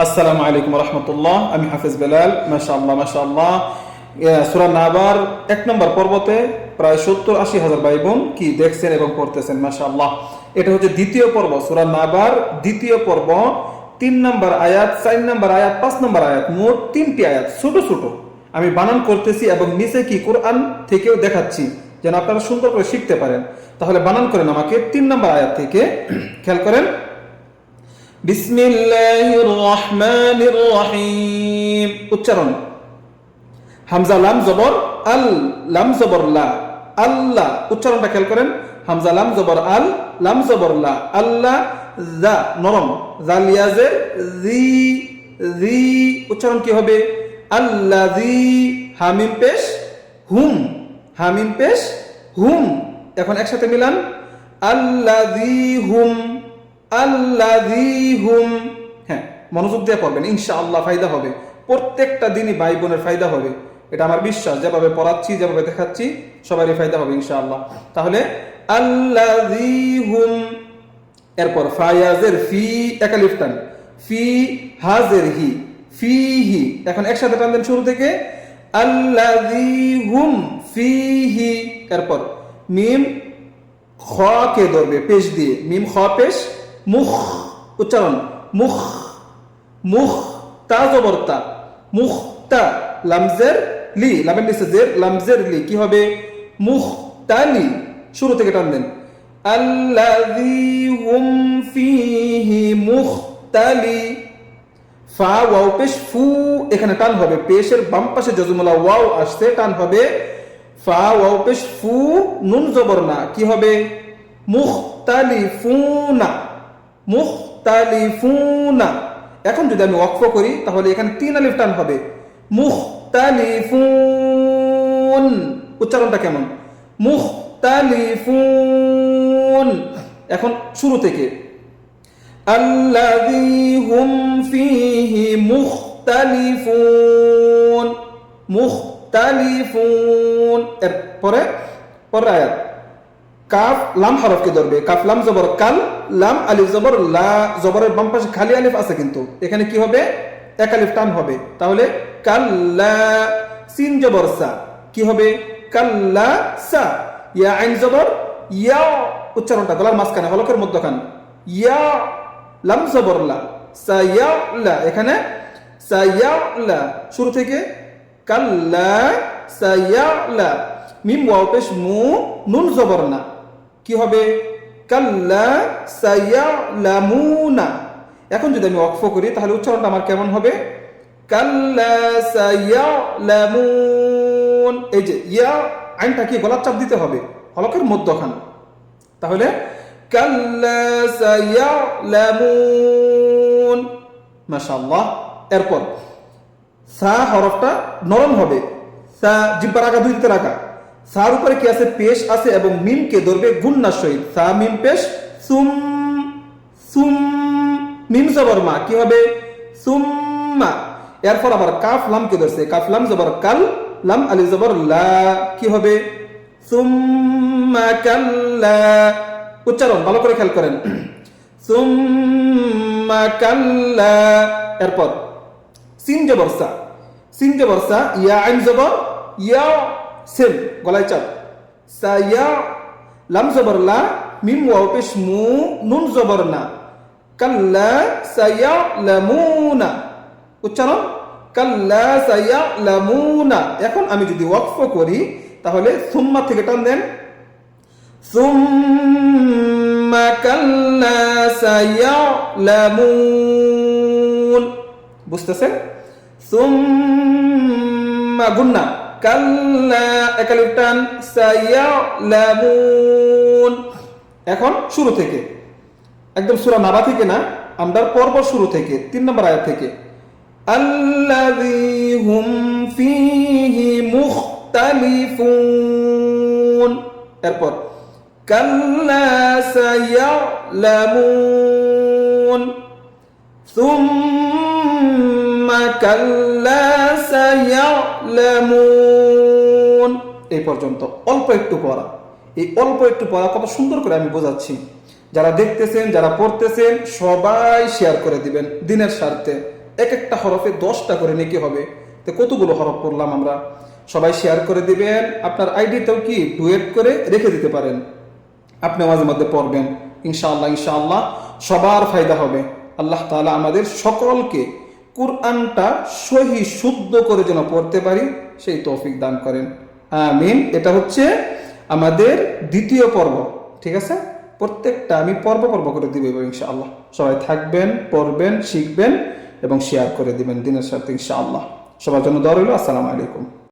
আসসালামু আলাইকুম রহমতুল্লাহ। আমি হাফিজ বেলাল। মাশাআল্লাহ মাশাআল্লাহ। সূরা নাবার 1 নম্বর পর্বতে প্রায় 70-80 হাজার ভাই বোন কি দেখছেন এবং পড়তেছেন। মাশাআল্লাহ। এটা হচ্ছে দ্বিতীয় পর্ব, সূরা নাবার দ্বিতীয় পর্ব, 3 নম্বর আয়াত, 4 নম্বর আয়াত, 5 নম্বর আয়াত, মোট 3টি আয়াত ছোট ছোট আমি বানান করতেছি এবং নিচে কি কোরআন থেকেও দেখাচ্ছি যেন আপনারা সুন্দর করে শিখতে পারেন। তাহলে বানান করেন আমাকে 3 নম্বর আয়াত থেকে, খেয়াল করেন। বিসমিল্লাহির রহমানির রহিম। উচ্চারণ হামজা লাম জবর আল, লাম জবর লা, আল্লাহ। উচ্চারণটা খেয়াল করেন। হামজা লাম জবর আল, লাম জবর লা, আল্লাহ। যা নরম, জাল ইয়াজের জি, জি। উচ্চারণ কি হবে? আল্লাযী। হামিম পেশ হুম, হামিম পেশ হুম। এখন একসাথে মিলান, আল্লাযী হুম, আল্লাযী হুম। হ্যাঁ, মনোযোগ দিয়ে পড়বেন, ইনশাআল্লাহ ফায়দা হবে। প্রত্যেকটা দিনই ভাই বোনের ফায়দা হবে, এটা আমার বিশ্বাস। যেভাবে পড়াচ্ছি, যেভাবে দেখাচ্ছি, সবারই ফায়দা হবে ইনশাআল্লাহ। তাহলে আল্লাযী হুম, এরপর ফায়াজের ফি, একালিফ টান, ফি হাজের হি, ফিহি। এখন একসাথে টান দেন শুরু থেকে, আল্লাযী হুম ফিহি। এরপর মিম খ কে ধরবে পেশ দিয়ে, মিম খ পেশ মুখ। উচ্চারণ মুখ, মুখ। তা জবর তা, মুখ তা, লামজের লি, লামের নিচে জের, লামজের লি, কি হবে? মুখ তালি। শুরু থেকে টান দেন, আল্লাযী হুম ফিহি মুখতালি। ফা ওয়াও পেশ ফু, এখানে টান হবে, পেশের বাম পাশে জজমুলা ওয়াও আসছে, টান হবে। ফা ওয়াও পেশ ফু, নুন জবর না, কি হবে? মুখতালিফুনা, মুখতালিফুনা। এখন যদি আমি ওয়াকফ করি তাহলে এখানে 3 আলিফ টান হবে, মুখতালিফুন। উচ্চারণটা কেমন? মুখতালিফুন। এখন শুরু থেকে, আল্লাযী হুম ফীহি মুখতালিফুন, মুখতালিফুন। এরপরে পরের আয়াত, কাফ লাম হরফকে ধরবে, কাফ লাম জবর কাল, লাম আলিফ জবর লা, জবরের বাম পাশে খালি আলিফ আছে কিন্তু এখানে কি হবে? এক আলিফ টান হবে। তাহলে কাল্লা। সিন জবর সা, কি হবে? কাল্লা সা। ইয়া আইন জবর ইয়া, উচ্চারণটা গলার মাঝখানে, হলকের মধ্যখান, ইয়া। লাম জবর লা, সায়ালা, এখানে সায়ালা। শুরু থেকে, কাল্লা সায়ালা। মিম ওয়াও পেশ মু, নুন জবর না, কি হবে? কাল্লা সায়ালামুনা। এখন যদি আমি ওয়াকফ করি তাহলে উচ্চারণটা আমার কেমন হবে? কাল্লা সায়ালামুন। এই যে ইয়া আইনটা কি গলার চাপ দিতে হবে, হলকের মধ্যখান। তাহলে কাল্লা সায়ালামুন। মাশাআল্লাহ। এরপর সা হরফটা নরম হবে, সা জিহ্বার আগা দুই দিকে রাখা, সার উপরে কি আছে? পেশ আছে এবং মিমকে ধরবে গুন্নার সহিত, সা মিম পেশ সুম, সুম। মিম জবর মা, কি হবে? সুম্মা। এরপর আবার কাফ লামকে ধরছে, কাফ লাম জবর কাল, লাম আলিফ জবর লা, কি হবে? সুম্মা কাল্লা। উচ্চারণ ভালো করে খেয়াল করেন, সুম্মা কাল্লা। এরপর সিন জবর সা, সিন জবর সা, ইয়া আইন জবর ইয়া, সেম গলায় চাপ, সায়া। লাম জবর লা, মিম ওয়াও পেশ মু, নুন জবর না, কাল্লা সায়ালামুনা। উচ্চারণ কাল্লা সায়ালামুনা। এখন আমি যদি ওয়াকফ করি তাহলে সুম্মা থেকে টান দেন, সুম্মা কাল্লা সায়ালামুন। বুঝতেছেন? সুম্মা গুন্না, কাল্লা একালিফ টান, সায়ালামুন। এখন শুরু থেকে, একদম সূরা নাবা থেকে না, আমরা পর্ব শুরু থেকে 3 নম্বর আয়াত থেকে, আল্লাযী হুম ফীহি মুখতালিফুন। এরপর কাল্লা সায়ালামুন, সুম্মা কাল্লা সায়ালামুন। এই পর্যন্ত অল্প একটু পড়া, এই অল্প একটু পড়া কত সুন্দর করে আমি বোঝাচ্ছি। যারা দেখতেছেন, যারা পড়তেছেন, সবাই শেয়ার করে দিবেন দিনের স্বার্থে। এক একটা হরফে 10টা করে নেকি হবে। তো কতগুলো হরফ পড়লাম আমরা। সবাই শেয়ার করে দিবেন, আপনার আইডিতেও কি ডুয়েট করে রেখে দিতে পারেন, আপনি মাঝে মধ্যে পড়বেন। ইনশাআল্লাহ ইনশাআল্লাহ সবার ফায়দা হবে। আল্লাহ তাআলা আমাদের সকলকে কুরআনটা সহি শুদ্ধ করে যেন পড়তে পারি সেই তৌফিক দান করেন, আমিন। এটা হচ্ছে আমাদের দ্বিতীয় পর্ব, ঠিক আছে? প্রত্যেকটা আমি পর্ব করে দিব ইনশাআল্লাহ। সবাই থাকবেন, পড়বেন, শিখবেন এবং শেয়ার করে দিবেন দিনের সাথে ইনশাআল্লাহ। সবার জন্য দোয়া রইল। আসসালামু আলাইকুম।